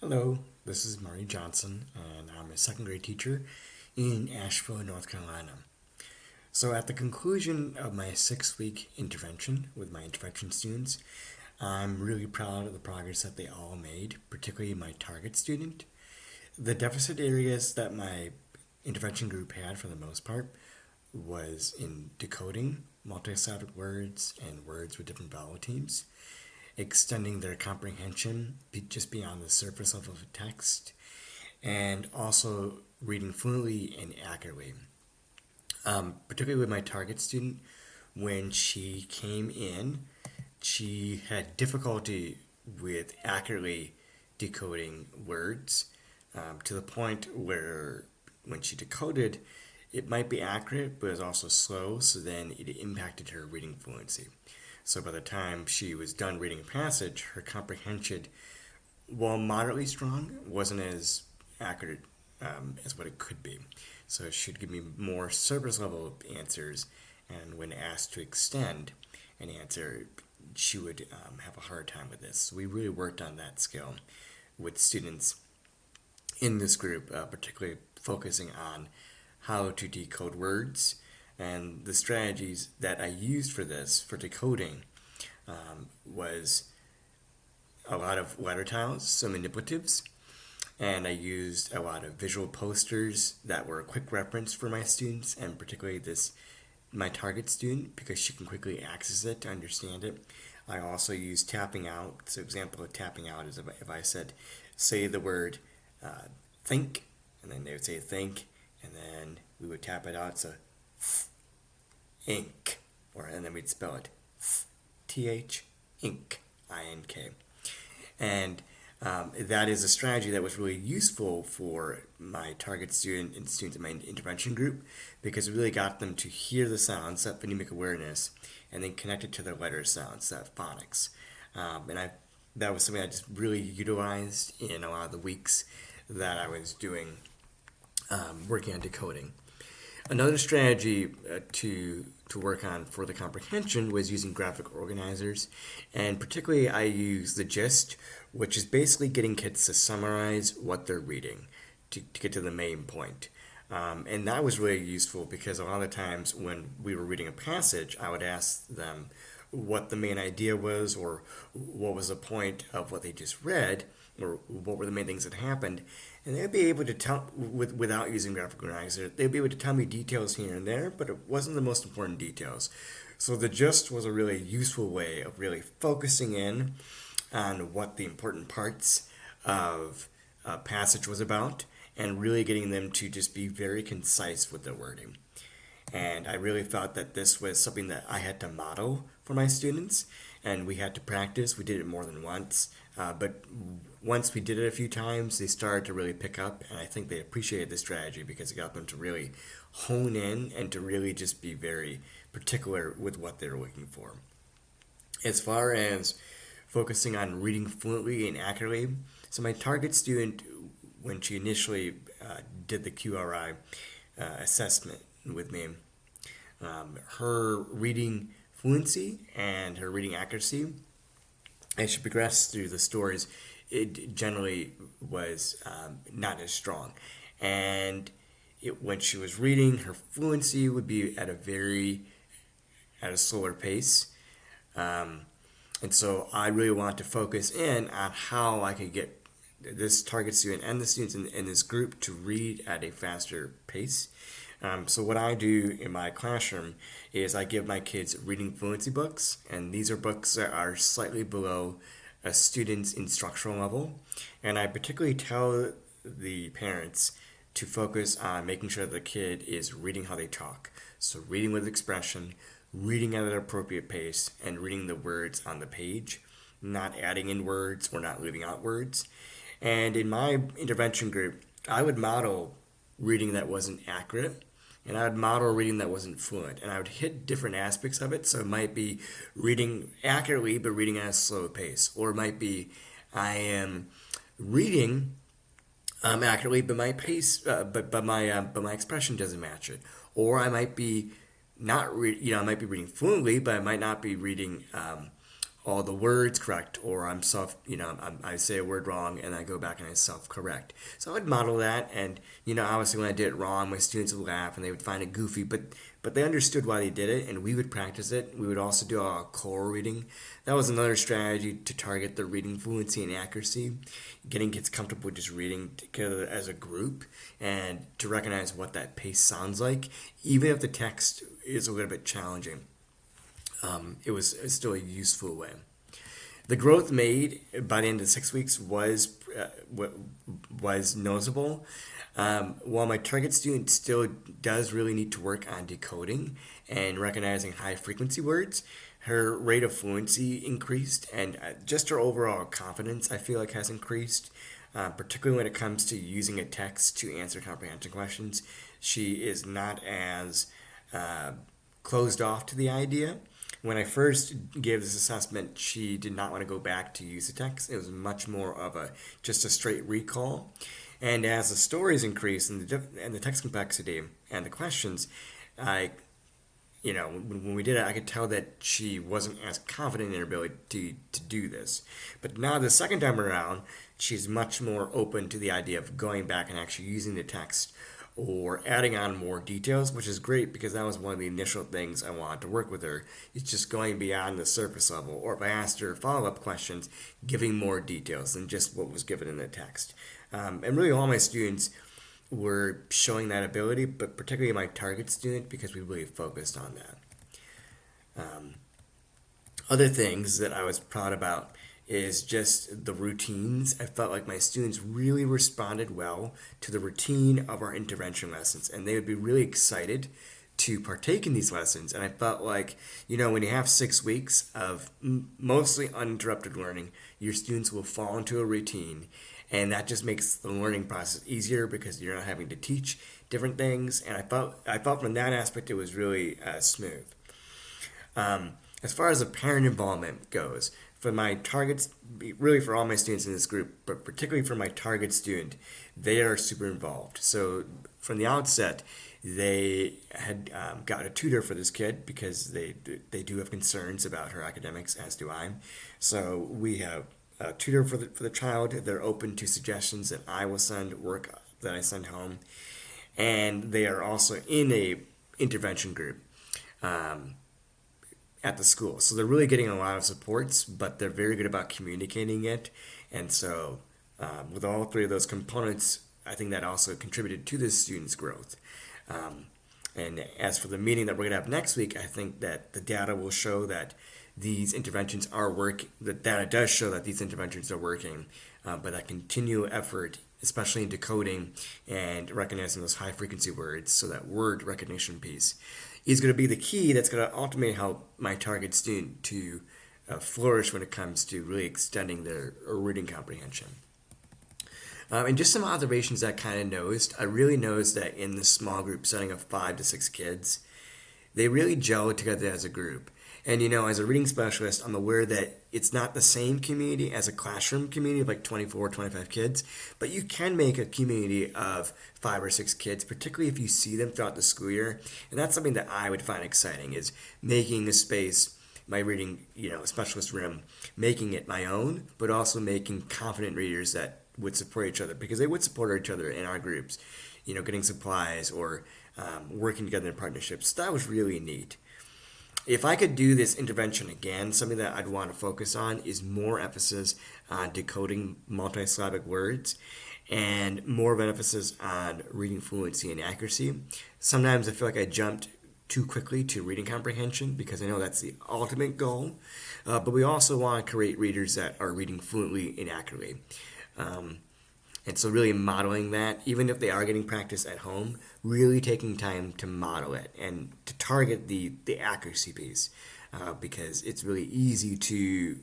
Hello, this is Murray Johnson, and I'm a second grade teacher in Asheville, North Carolina. So, at the conclusion of my 6 week intervention with my intervention students, I'm really proud of the progress that they all made, particularly my target student. The deficit areas that my intervention group had, for the most part, was in decoding multi-syllabic words and words with different vowel teams, extending their comprehension just beyond the surface level of text, and also reading fluently and accurately. Particularly with my target student, when she came in, she had difficulty with accurately decoding words, to the point where when she decoded, it might be accurate, but it was also slow, so then it impacted her reading fluency. So by the time she was done reading a passage, her comprehension, while moderately strong, wasn't as accurate as what it could be. So she'd give me more surface level answers, and when asked to extend an answer, she would have a hard time with this. So we really worked on that skill with students in this group, particularly focusing on how to decode words. And the strategies that I used for this, for decoding, was a lot of letter tiles, so manipulatives, and I used a lot of visual posters that were a quick reference for my students, and particularly my target student, because she can quickly access it to understand it. I also used tapping out. So example of tapping out is if I said, say the word think, and then they would say think, and then we would tap it out, so ink, and then we'd spell it th, ink, ink. And that is a strategy that was really useful for my target student and students in my intervention group, because it really got them to hear the sounds, that phonemic awareness, and then connect it to their letter sounds, that phonics. That was something I just really utilized in a lot of the weeks that I was doing working on decoding. Another strategy to work on for the comprehension was using graphic organizers, and particularly I use the gist, which is basically getting kids to summarize what they're reading to get to the main point. And that was really useful because a lot of times when we were reading a passage, I would ask them what the main idea was, or what was the point of what they just read, or what were the main things that happened. And they'd be able to tell, without using graphic organizer, they'd be able to tell me details here and there, but it wasn't the most important details. So the gist was a really useful way of really focusing in on what the important parts of a passage was about, and really getting them to just be very concise with their wording. And I really thought that this was something that I had to model for my students, and we had to practice. We did it more than once, but once we did it a few times, they started to really pick up, and I think they appreciated the strategy because it got them to really hone in and to really just be very particular with what they're looking for. As far as focusing on reading fluently and accurately, so my target student, when she initially did the QRI assessment with me, her reading fluency and her reading accuracy, as she progressed through the stories, it generally was not as strong. And when she was reading, her fluency would be at a slower pace. And so I really want to focus in on how I could get this target student and the students in this group to read at a faster pace. So what I do in my classroom is I give my kids reading fluency books, and these are books that are slightly below a student's instructional level. And I particularly tell the parents to focus on making sure the kid is reading how they talk. So reading with expression, reading at an appropriate pace, and reading the words on the page, not adding in words or not leaving out words. And in my intervention group, I would model reading that wasn't accurate, and I would model reading that wasn't fluent, and I would hit different aspects of it. So it might be reading accurately but reading at a slow pace, or it might be I am reading accurately but my pace, but my expression doesn't match it, or I might be not I might be reading fluently, but I might not be reading all the words correct, or I say a word wrong and I go back and I self-correct. So I would model that, and obviously when I did it wrong, my students would laugh and they would find it goofy, but they understood why they did it, and we would practice it. We would also do a core reading. That was another strategy to target their reading fluency and accuracy, getting kids comfortable with just reading together as a group, and to recognize what that pace sounds like, even if the text is a little bit challenging. It's still a useful way. The growth made by the end of 6 weeks was noticeable. While my target student still does really need to work on decoding and recognizing high frequency words, her rate of fluency increased, and just her overall confidence, I feel like, has increased, particularly when it comes to using a text to answer comprehension questions. She is not as closed off to the idea. When I first gave this assessment, she did not want to go back to use the text. It was much more of just a straight recall. And as the stories increased and the text complexity and the questions, when we did it, I could tell that she wasn't as confident in her ability to do this. But now the second time around, she's much more open to the idea of going back and actually using the text or adding on more details, which is great because that was one of the initial things I wanted to work with her. It's just going beyond the surface level, or if I asked her follow-up questions, giving more details than just what was given in the text. And really all my students were showing that ability, but particularly my target student, because we really focused on that. Other things that I was proud about is just the routines. I felt like my students really responded well to the routine of our intervention lessons, and they would be really excited to partake in these lessons. And I felt like, when you have 6 weeks of mostly uninterrupted learning, your students will fall into a routine, and that just makes the learning process easier because you're not having to teach different things. And I felt from that aspect it was really smooth. As far as the parent involvement goes, for my targets, really for all my students in this group, but particularly for my target student, they are super involved. So from the outset, they had got a tutor for this kid because they do have concerns about her academics, as do I. So we have a tutor for the child. They're open to suggestions that I will send, work that I send home, and they are also in a intervention group at the school. So they're really getting a lot of supports, but they're very good about communicating it. And so with all three of those components, I think that also contributed to this student's growth. And as for the meeting that we're going to have next week, I think that the data will show that these interventions are working. The data does show that these interventions are working, but that continual effort, especially in decoding and recognizing those high frequency words, so that word recognition piece, is going to be the key that's going to ultimately help my target student to flourish when it comes to really extending their reading comprehension. And just some observations I kind of noticed. I really noticed that in the small group setting of 5 to 6 kids, they really gel together as a group. And as a reading specialist, I'm aware that it's not the same community as a classroom community of like 24, 25 kids, but you can make a community of 5 or 6 kids, particularly if you see them throughout the school year. And that's something that I would find exciting, is making a space, my reading, specialist room, making it my own, but also making confident readers that would support each other, because they would support each other in our groups, getting supplies or working together in partnerships. That was really neat. If I could do this intervention again, something that I'd want to focus on is more emphasis on decoding multisyllabic words and more of an emphasis on reading fluency and accuracy. Sometimes I feel like I jumped too quickly to reading comprehension because I know that's the ultimate goal, but we also want to create readers that are reading fluently and accurately. And so really modeling that, even if they are getting practice at home, really taking time to model it and to target the accuracy piece, because it's really easy to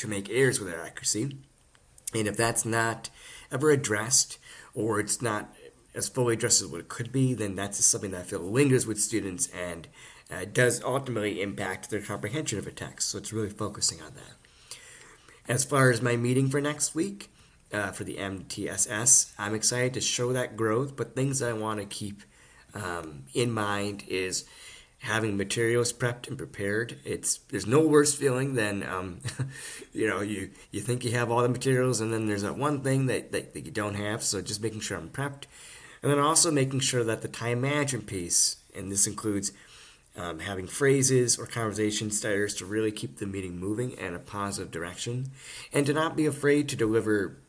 make errors with that accuracy. And if that's not ever addressed, or it's not as fully addressed as what it could be, then that's just something that I feel lingers with students and does ultimately impact their comprehension of a text. So it's really focusing on that. As far as my meeting for next week, for the MTSS, I'm excited to show that growth, but things that I want to keep in mind is having materials prepped and prepared. There's no worse feeling than you think you have all the materials and then there's that one thing that you don't have. So just making sure I'm prepped, and then also making sure that the time management piece, and this includes having phrases or conversation starters to really keep the meeting moving in a positive direction, and to not be afraid to deliver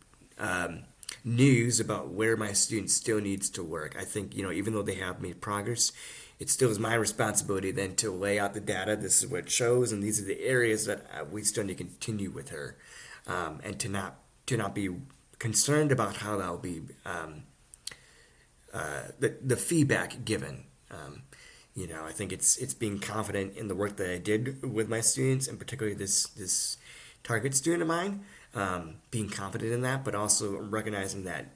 news about where my student still needs to work. I think, even though they have made progress, it still is my responsibility then to lay out the data. This is what it shows, and these are the areas that we still need to continue with her, and to not be concerned about how that'll be the feedback given. I think it's being confident in the work that I did with my students, and particularly this target student of mine, being confident in that, but also recognizing that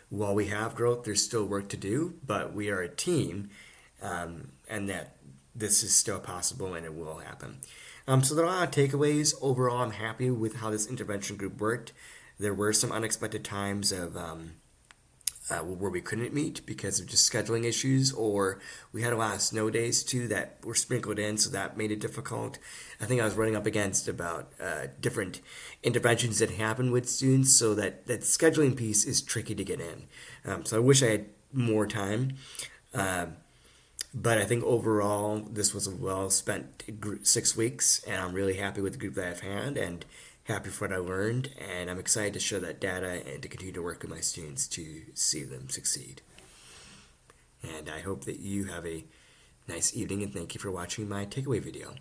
while we have growth, there's still work to do, but we are a team, and that this is still possible and it will happen. So there are a lot of takeaways. Overall, I'm happy with how this intervention group worked. There were some unexpected times of where we couldn't meet because of just scheduling issues, or we had a lot of snow days too that were sprinkled in, so that made it difficult. I think I was running up against about different interventions that happen with students, so that scheduling piece is tricky to get in. So I wish I had more time. But I think overall, this was a well spent 6 weeks, and I'm really happy with the group that I've had, and happy for what I learned, and I'm excited to share that data and to continue to work with my students to see them succeed. And I hope that you have a nice evening, and thank you for watching my takeaway video.